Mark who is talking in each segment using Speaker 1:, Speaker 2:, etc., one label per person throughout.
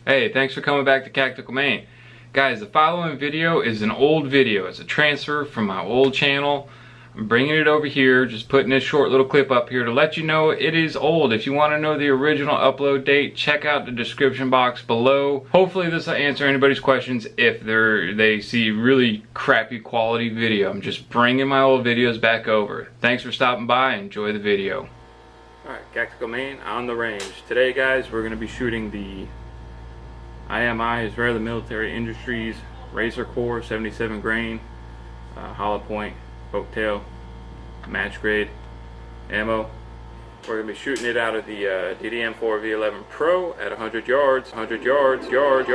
Speaker 1: Hey, thanks for coming back to Tactical Main. Guys, the following video is an old video. It's a transfer from my old channel. I'm bringing it over here, just putting this short little clip up here to let you know it is old. If you want to know the original upload date, check out the description box below. Hopefully this will answer anybody's questions if they see really crappy quality video. I'm just bringing my old videos back over. Thanks for stopping by. Enjoy the video. Alright, Tactical Main on the range. Today, guys, we're going to be shooting the IMI, Israeli Military Industries Razor Core 77 grain hollow point cocktail match grade ammo. We're going to be shooting it out of the DDM4 V11 Pro at 100 yards. 100 yards, yards.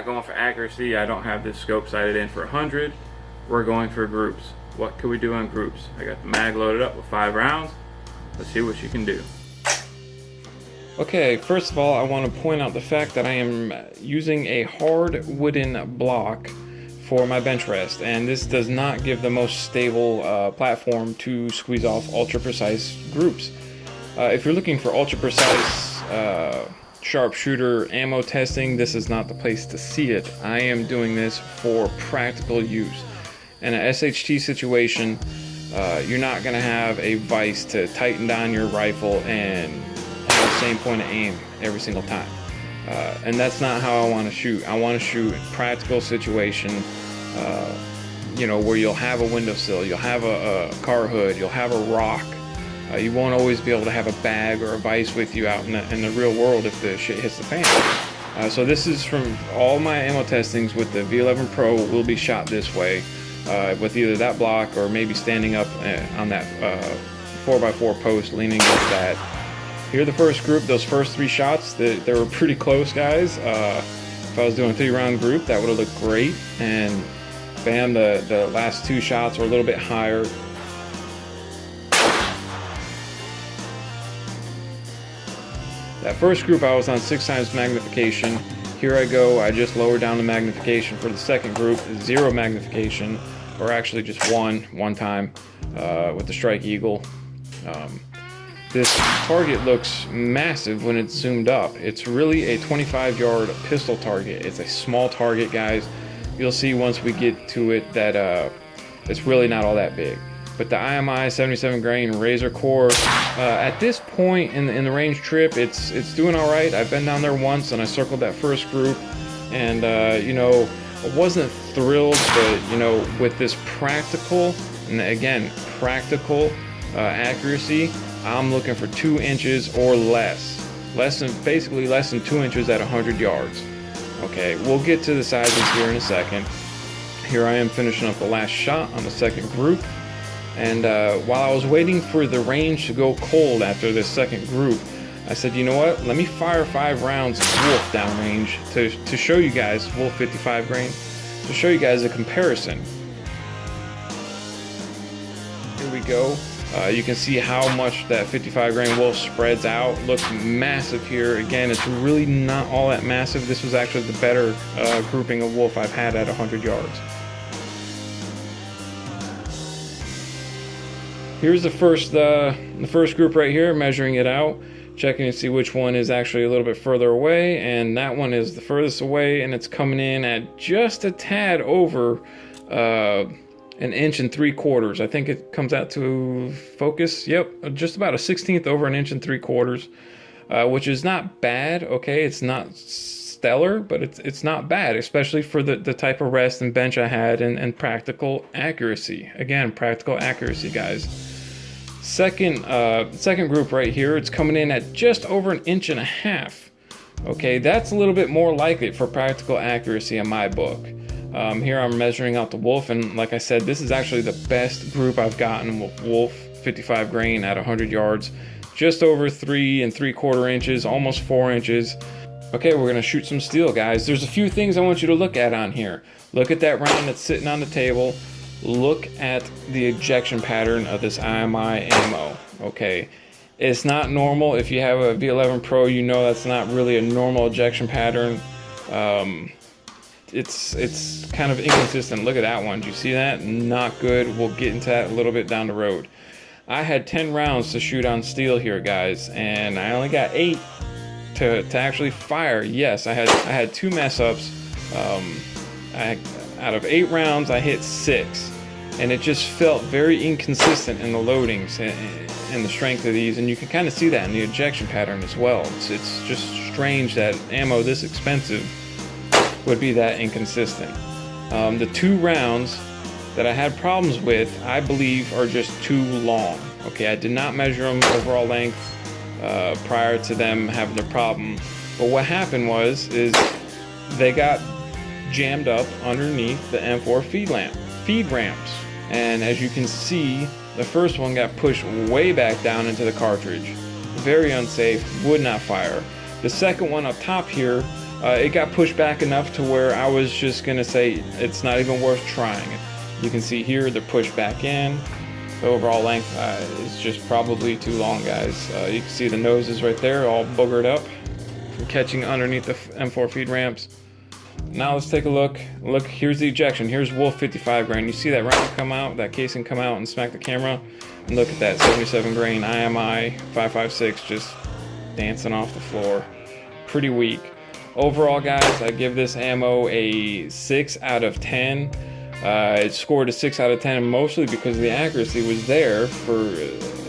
Speaker 1: Going for accuracy. I don't have this scope sighted in for 100. We're going for groups. What can we do on groups? I got the mag loaded up with 5 rounds. Let's see what you can do. Okay, first of all, I want to point out the fact that I am using a hard wooden block for my bench rest, and this does not give the most stable platform to squeeze off ultra precise groups. If you're looking for ultra precise sharpshooter ammo testing, this is not the place to see it. I am doing this for practical use. In a SHT situation, you're not going to have a vise to tighten down your rifle and have the same point of aim every single time. And that's not how I want to shoot. I want to shoot practical situation, you know, where you'll have a windowsill, you'll have a car hood, you'll have a rock. You won't always be able to have a bag or a vise with you out in the real world if the shit hits the fan. So this is from all my ammo testings with the V11 Pro will be shot this way, with either that block or maybe standing up on that 4x4 post leaning against that. Here the first group, those first 3 shots, they were pretty close, guys. If I was doing a 3-round group, that would have looked great. And bam, the last 2 shots were a little bit higher. That first group I was on 6 times magnification. Here I go, I just lowered down the magnification for the second group, 0 magnification, or actually just one time with the Strike Eagle. This target looks massive when it's zoomed up. It's really a 25-yard pistol target. It's a small target, guys. You'll see once we get to it that it's really not all that big. But the IMI 77 grain Razor Core, at this point in the range trip, it's doing all right. I've been down there once and I circled that first group, and you know, I wasn't thrilled, but you know, with this practical, and again, practical accuracy, I'm looking for 2 inches or less, basically less than 2 inches at 100 yards. Okay, we'll get to the sizes here in a second. Here I am finishing up the last shot on the second group. And while I was waiting for the range to go cold after this second group, I said, you know what, let me fire 5 rounds of Wolf downrange to show you guys, Wolf 55 grain, to show you guys a comparison. Here we go. You can see how much that 55 grain Wolf spreads out. Looks massive here. Again, it's really not all that massive. This was actually the better grouping of Wolf I've had at 100 yards. Here's the first group right here, measuring it out, checking to see which one is actually a little bit further away, and that one is the furthest away, and it's coming in at just a tad over 1 3/4 inches. I think it comes out to focus. Yep, just about a 1/16 over 1 3/4 inches, which is not bad. Okay, it's not stellar, but it's not bad, especially for the type of rest and bench I had and practical accuracy. Again, practical accuracy, guys. Second group right here, it's coming in at just over 1.5 inches. Okay, that's a little bit more like it for practical accuracy in my book. Here I'm measuring out the Wolf, and like I said, this is actually the best group I've gotten with Wolf 55 grain at 100 yards. Just over 3 3/4 inches, almost 4 inches. Okay, we're gonna shoot some steel, guys. There's a few things I want you to look at on here. Look at that round that's sitting on the table. Look at the ejection pattern of this IMI ammo, okay? It's not normal. If you have a V11 Pro, you know that's not really a normal ejection pattern. It's kind of inconsistent. Look at that one. Do you see that? Not good. We'll get into that a little bit down the road. I had 10 rounds to shoot on steel here, guys, and I only got 8 to actually fire. Yes, I had 2 mess ups. Out of 8 rounds, I hit 6, and it just felt very inconsistent in the loadings and the strength of these, and you can kind of see that in the ejection pattern as well. It's just strange that ammo this expensive would be that inconsistent. The 2 rounds that I had problems with, I believe, are just too long. Okay, I did not measure them overall length prior to them having the problem, but what happened is they got jammed up underneath the M4 feed ramps, and as you can see, the first one got pushed way back down into the cartridge. Very unsafe, would not fire. The second one up top here, it got pushed back enough to where I was just gonna say it's not even worth trying. You can see here they're pushed back in. The overall length is just probably too long, guys. You can see the noses right there all boogered up from catching underneath the M4 feed ramps. Now let's take a look. Look, here's the ejection. Here's Wolf 55 grain. You see that round come out, that casing come out and smack the camera? And look at that 77 grain IMI 5.56 just dancing off the floor. Pretty weak. Overall, guys, I give this ammo a 6 out of 10. It scored a 6 out of 10 mostly because the accuracy was there for,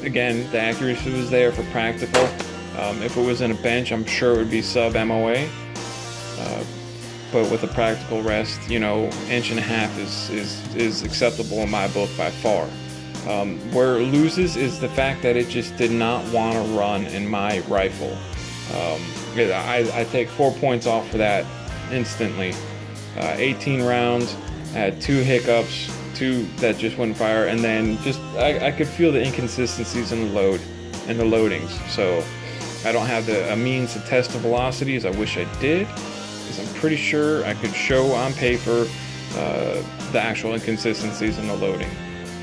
Speaker 1: again, the accuracy was there for practical. If it was in a bench, I'm sure it would be sub MOA. But with a practical rest, you know, 1.5 inches is acceptable in my book by far. Where it loses is the fact that it just did not want to run in my rifle. I take 4 points off for that instantly. 18 rounds, I had 2 hiccups, 2 that just wouldn't fire, and then just I could feel the inconsistencies in the loadings. So I don't have a means to test the velocities. I wish I did, because I'm pretty sure I could show on paper the actual inconsistencies in the loading.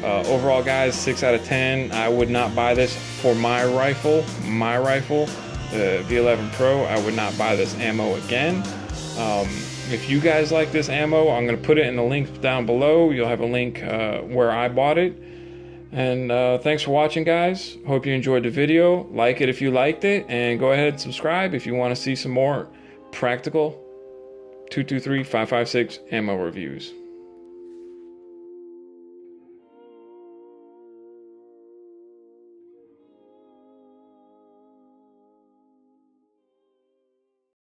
Speaker 1: Overall, guys, 6 out of 10. I would not buy this for my rifle. The V11 Pro, I would not buy this ammo again. If you guys like this ammo, I'm going to put it in the link down below. You'll have a link where I bought it. And thanks for watching, guys. Hope you enjoyed the video. Like it if you liked it, and go ahead and subscribe if you want to see some more practical 223 5.56 ammo reviews.